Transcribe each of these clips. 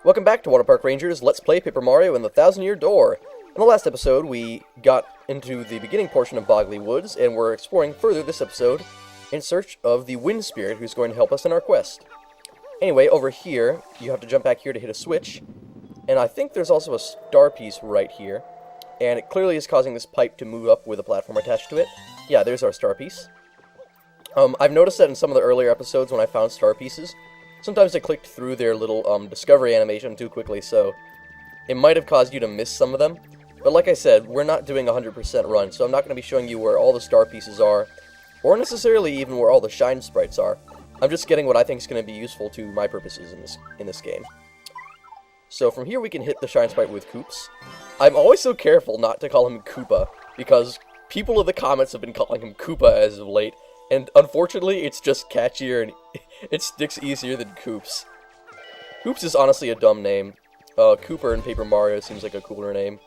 Welcome back to WaterparkRangers Let's Play Paper Mario and the Thousand-Year Door. In the last episode, we got into the beginning portion of Boggly Woods, and we're exploring further this episode in search of the Wind Spirit, who's going to help us in our quest. Anyway, over here, you have to jump back here to hit a switch, and I think there's also a star piece right here, and it clearly is causing this pipe to move up with a platform attached to it. Yeah, there's our star piece. I've noticed that in some of the earlier episodes when I found star pieces, sometimes I clicked through their little discovery animation too quickly, so it might have caused you to miss some of them. But like I said, we're not doing a 100% run, so I'm not going to be showing you where all the star pieces are, or necessarily even where all the shine sprites are. I'm just getting what I think is going to be useful to my purposes in this game. So from here we can hit the shine sprite with Koops. I'm always so careful not to call him Koopa, because people in the comments have been calling him Koopa as of late, and unfortunately it's just catchier and it sticks easier than Koops. Koops is honestly a dumb name. Kooper in Paper Mario seems like a cooler name.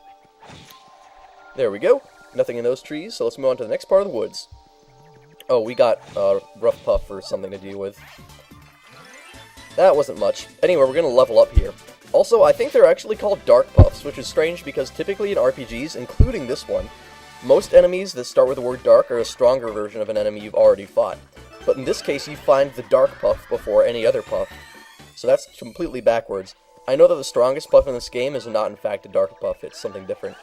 There we go. Nothing in those trees, so let's move on to the next part of the woods. Oh, we got Rough Puff or something to deal with. That wasn't much. Anyway, we're going to level up here. Also, I think they're actually called Dark Puffs, which is strange because typically in RPGs, including this one, most enemies that start with the word dark are a stronger version of an enemy you've already fought. But in this case, you find the Dark Puff before any other puff. So that's completely backwards. I know that the strongest puff in this game is not in fact a Dark Puff, it's something different.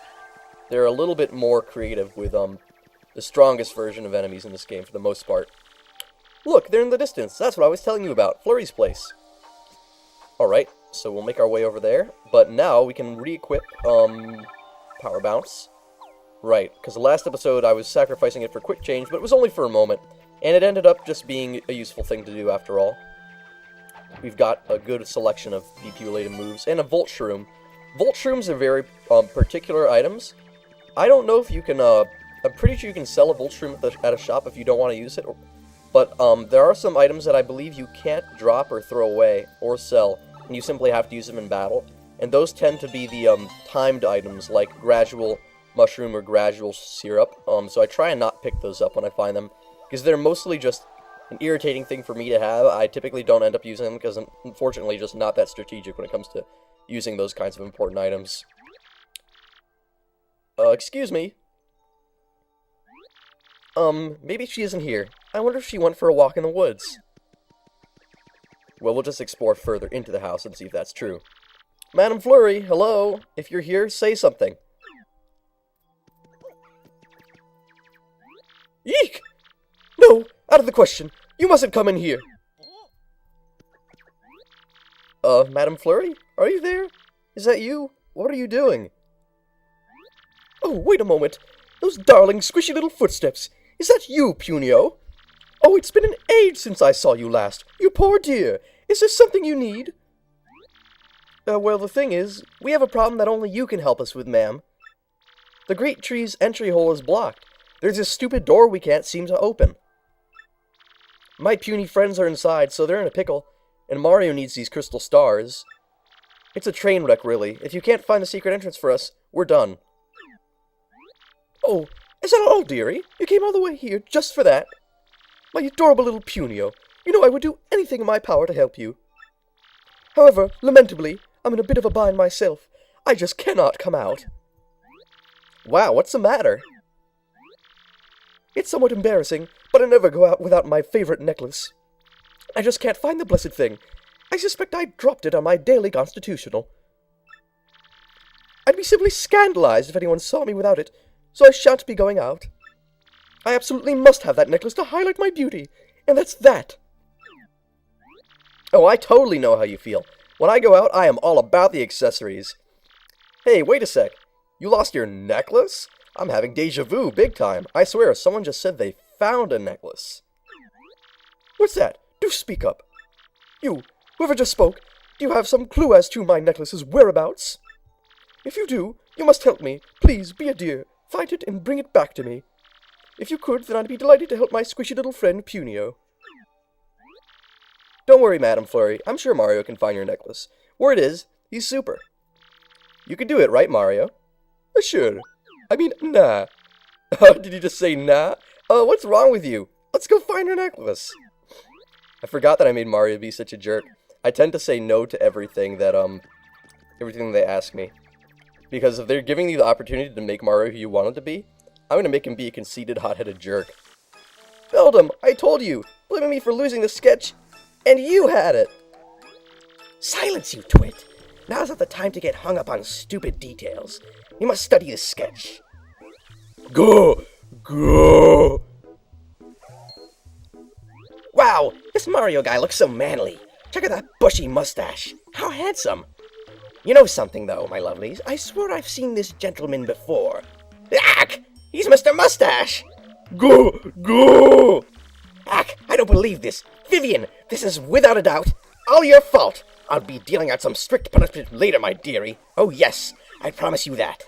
They're a little bit more creative with the strongest version of enemies in this game for the most part. Look, they're in the distance. That's what I was telling you about. Flurry's place. Alright, so we'll make our way over there. But now we can re-equip Power Bounce. Right, because the last episode I was sacrificing it for Quick Change, but it was only for a moment. And it ended up just being a useful thing to do after all. We've got a good selection of DP-related moves, and a Volt Shroom. Volt Shrooms are very particular items. I don't know if you can, I'm pretty sure you can sell a Volt Shroom at a shop if you don't want to use it. But there are some items that I believe you can't drop or throw away, or sell, and you simply have to use them in battle. And those tend to be the timed items, like Gradual Mushroom or Gradual Syrup. So I try and not pick those up when I find them, because they're mostly just an irritating thing for me to have. I typically don't end up using them because I'm unfortunately just not that strategic when it comes to using those kinds of important items. Excuse me. Maybe she isn't here. I wonder if she went for a walk in the woods. Well, we'll just explore further into the house and see if that's true. Madam Flurry, hello? If you're here, say something. Eek! No! Out of the question! You mustn't come in here! Madam Flurry? Are you there? Is that you? What are you doing? Oh, wait a moment! Those darling, squishy little footsteps! Is that you, Punio? Oh, it's been an age since I saw you last! You poor dear! Is there something you need? Well, the thing is, we have a problem that only you can help us with, ma'am. The Great Tree's entry hole is blocked. There's a stupid door we can't seem to open. My puny friends are inside, so they're in a pickle, and Mario needs these crystal stars. It's a train wreck, really. If you can't find the secret entrance for us, we're done. Oh, is that all, dearie? You came all the way here just for that? My adorable little Punio. You know I would do anything in my power to help you. However, lamentably, I'm in a bit of a bind myself. I just cannot come out. Wow, what's the matter? It's somewhat embarrassing, but I never go out without my favorite necklace. I just can't find the blessed thing. I suspect I dropped it on my daily constitutional. I'd be simply scandalized if anyone saw me without it, so I shan't be going out. I absolutely must have that necklace to highlight my beauty, and that's that. Oh, I totally know how you feel. When I go out, I am all about the accessories. Hey, wait a sec. You lost your necklace? I'm having deja vu big time. I swear, someone just said they found a necklace. What's that? Do speak up. You, whoever just spoke, do you have some clue as to my necklace's whereabouts? If you do, you must help me. Please, be a dear. Find it and bring it back to me. If you could, then I'd be delighted to help my squishy little friend Punio. Don't worry, Madam Flurry. I'm sure Mario can find your necklace. Word is, he's super. You can do it, right, Mario? Sure. I mean, nah. Did you just say nah? What's wrong with you? Let's go find her necklace. I forgot that I made Mario be such a jerk. I tend to say no to everything that, everything they ask me. Because if they're giving you the opportunity to make Mario who you want him to be, I'm going to make him be a conceited, hot-headed jerk. Build him! I told you! Blaming me for losing the sketch, and you had it! Silence, you twit! Now's not the time to get hung up on stupid details. You must study the sketch. Go! Go! Wow, this Mario guy looks so manly. Check out that bushy mustache. How handsome. You know something, though, my lovelies. I swear I've seen this gentleman before. Ack! He's Mr. Mustache! Go! Go! Ack, I don't believe this. Vivian, this is without a doubt all your fault. I'll be dealing out some strict punishment later, my dearie. Oh, yes, I promise you that.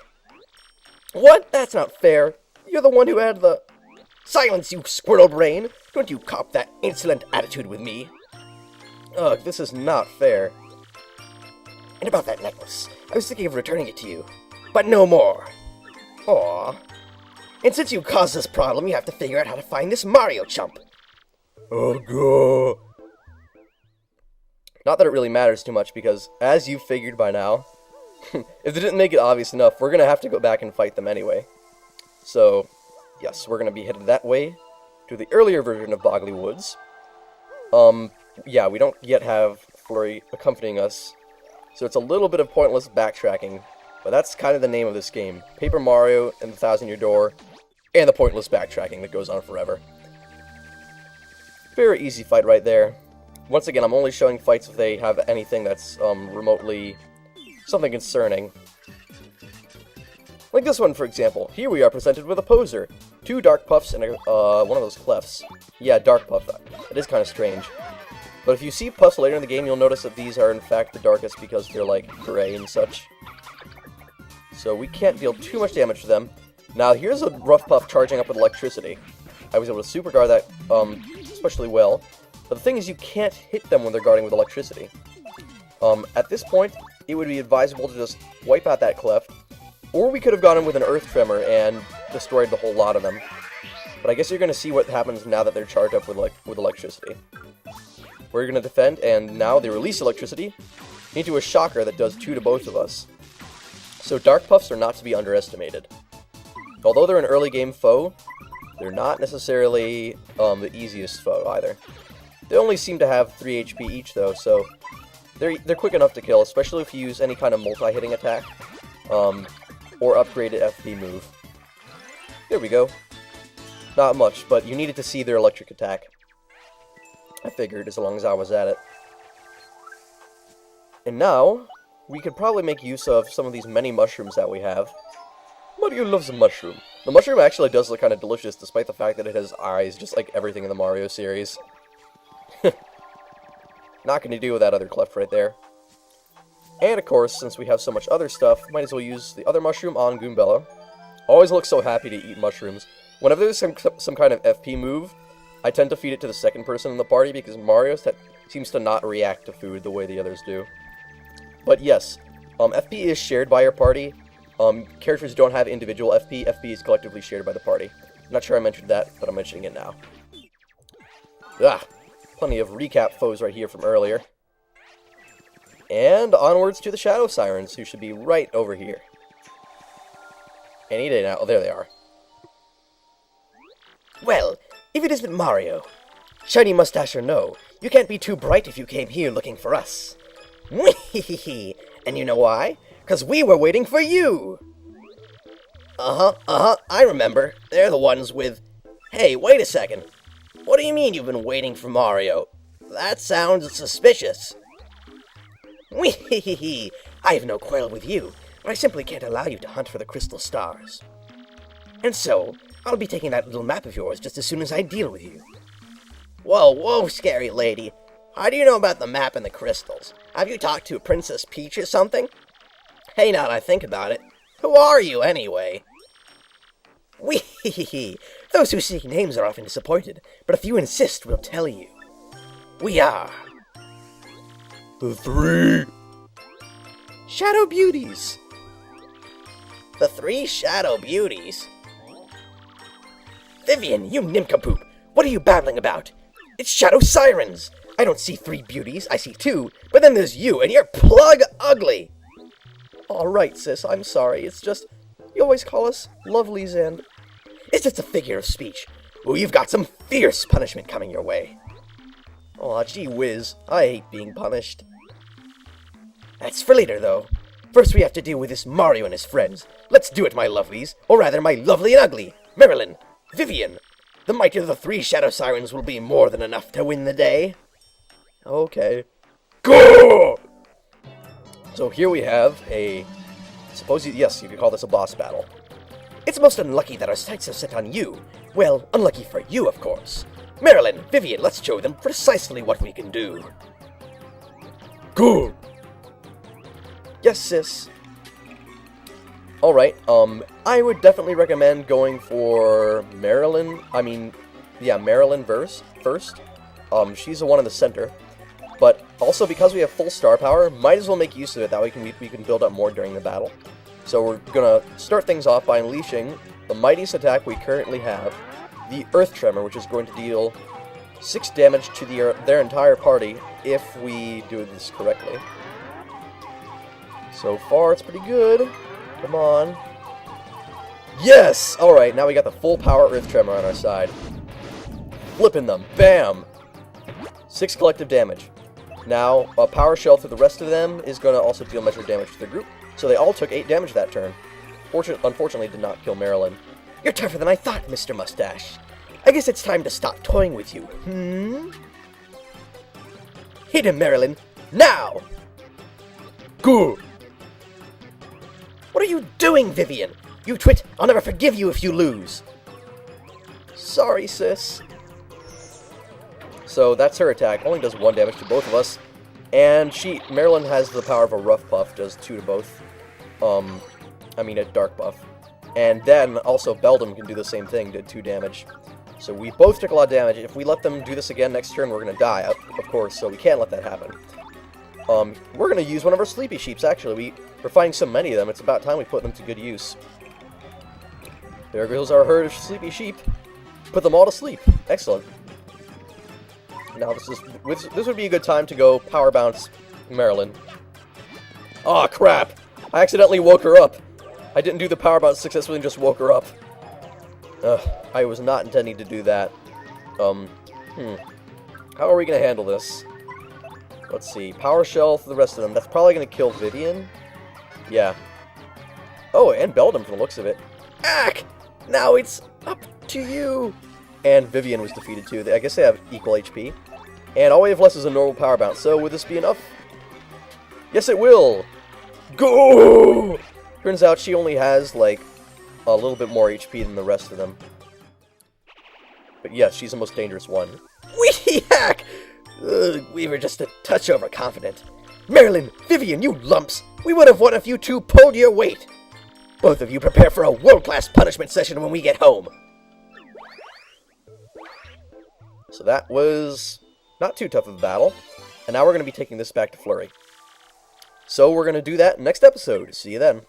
What? That's not fair. You're the one who had the... Silence, you squirrel brain! Don't you cop that insolent attitude with me. Ugh, this is not fair. And about that necklace, I was thinking of returning it to you. But no more. Aw. And since you caused this problem, you have to figure out how to find this Mario chump. Oh, go! Not that it really matters too much, because, as you've figured by now, if they didn't make it obvious enough, we're going to have to go back and fight them anyway. So, yes, we're going to be headed that way, to the earlier version of Boggly Woods. Yeah, we don't yet have Flurry accompanying us, so it's a little bit of pointless backtracking, but that's kind of the name of this game. Paper Mario and the Thousand-Year Door, and the pointless backtracking that goes on forever. Very easy fight right there. Once again, I'm only showing fights if they have anything that's remotely something concerning. Like this one, for example. Here we are presented with a poser. 2 Dark Puffs and one of those Clefs. Yeah, Dark Puff. It is kind of strange. But if you see Puffs later in the game, you'll notice that these are in fact the darkest because they're like gray and such. So we can't deal too much damage to them. Now here's a rough Puff charging up with electricity. I was able to super guard that especially well. But the thing is, you can't hit them when they're guarding with electricity. At this point, it would be advisable to just wipe out that Clef, or we could have gone in with an Earth Tremor and destroyed the whole lot of them. But I guess you're going to see what happens now that they're charged up with electricity. We're going to defend, and now they release electricity into a shocker that does 2 to both of us. So Dark Puffs are not to be underestimated. Although they're an early game foe, they're not necessarily the easiest foe either. They only seem to have 3 HP each, though, so they're quick enough to kill, especially if you use any kind of multi-hitting attack, or upgraded FP move. There we go. Not much, but you needed to see their electric attack. I figured, as long as I was at it. And now, we could probably make use of some of these many mushrooms that we have. Mario loves a mushroom. The mushroom actually does look kind of delicious, despite the fact that it has eyes, just like everything in the Mario series. Not going to deal with that other cleft right there. And of course, since we have so much other stuff, might as well use the other mushroom on Goombella. Always looks so happy to eat mushrooms. Whenever there's some kind of FP move, I tend to feed it to the second person in the party because Mario seems to not react to food the way the others do. But yes, FP is shared by your party. Characters don't have individual FP. FP is collectively shared by the party. I'm not sure I mentioned that, but I'm mentioning it now. Ah, plenty of recap foes right here from earlier. And onwards to the Shadow Sirens, who should be right over here. Any day now. Oh, there they are. Well, if it isn't Mario. Shiny mustache or no, you can't be too bright if you came here looking for us. Whee-hee-hee. And you know why? 'Cause we were waiting for you! I remember. They're the ones with... Hey, wait a second. What do you mean you've been waiting for Mario? That sounds suspicious. Whee-hee-hee. I have no quarrel with you, but I simply can't allow you to hunt for the crystal stars. And so, I'll be taking that little map of yours just as soon as I deal with you. Whoa, whoa, scary lady. How do you know about the map and the crystals? Have you talked to Princess Peach or something? Hey, now that I think about it, who are you, anyway? Whee-hee-hee. Those who seek names are often disappointed, but if you insist, we'll tell you. We are... The 3 Shadow Beauties. The 3 Shadow Beauties? Vivian, you nincompoop! What are you babbling about? It's Shadow Sirens! I don't see 3 beauties, I see 2, but then there's you, and you're plug ugly! Alright, sis, I'm sorry. It's just, you always call us lovelies and... It's just a figure of speech. Oh, you've got some fierce punishment coming your way. Aw, gee whiz. I hate being punished. That's for later, though. First we have to deal with this Mario and his friends. Let's do it, my lovelies. Or rather, my lovely and ugly. Marilyn, Vivian. The might of the 3 Shadow Sirens will be more than enough to win the day. Okay. Go! So here we have a... yes, you could call this a boss battle. It's most unlucky that our sights are set on you. Well, unlucky for you, of course. Marilyn, Vivian, let's show them precisely what we can do. Go! Yes, sis. Alright, I would definitely recommend going for Marilyn. Marilyn first. She's the one in the center. But also, because we have full star power, might as well make use of it. That way we can build up more during the battle. So we're gonna start things off by unleashing the mightiest attack we currently have, the Earth Tremor, which is going to deal 6 damage to their entire party if we do this correctly. So far, it's pretty good. Come on. Yes! Alright, now we got the full power Earth Tremor on our side. Flipping them. Bam! 6 collective damage. Now, a power shell through the rest of them is going to also deal measured damage to the group. So they all took 8 damage that turn. Unfortunately, did not kill Marilyn. You're tougher than I thought, Mr. Mustache. I guess it's time to stop toying with you. Hit him, Marilyn. Now! Good! What are you doing, Vivian? You twit, I'll never forgive you if you lose. Sorry, sis. So that's her attack. Only does 1 damage to both of us. And Marilyn has the power of a rough buff, does 2 to both. A dark buff. And then also Beldam can do the same thing, did 2 damage. So we both took a lot of damage. If we let them do this again next turn, we're going to die, of course, so we can't let that happen. We're going to use one of our sleepy sheeps, actually. We're finding so many of them, it's about time we put them to good use. There goes our herd of sleepy sheep. Put them all to sleep. Excellent. Now this would be a good time to go power bounce Marilyn. Aw, crap! I accidentally woke her up. I didn't do the power bounce successfully and just woke her up. I was not intending to do that. How are we going to handle this? Let's see. Power shell for the rest of them. That's probably going to kill Vivian. Yeah. Oh, and Beldam from the looks of it. Ack! Now it's up to you. And Vivian was defeated too. I guess they have equal HP. And all we have left is a normal power bounce. So would this be enough? Yes, it will! Go! Turns out she only has, like, a little bit more HP than the rest of them. But yes, she's the most dangerous one. Wee-hack! We were just a touch overconfident. Marilyn, Vivian, you lumps! We would have won if you two pulled your weight! Both of you prepare for a world-class punishment session when we get home! So that was not too tough of a battle. And now we're going to be taking this back to Flurry. So we're going to do that next episode. See you then.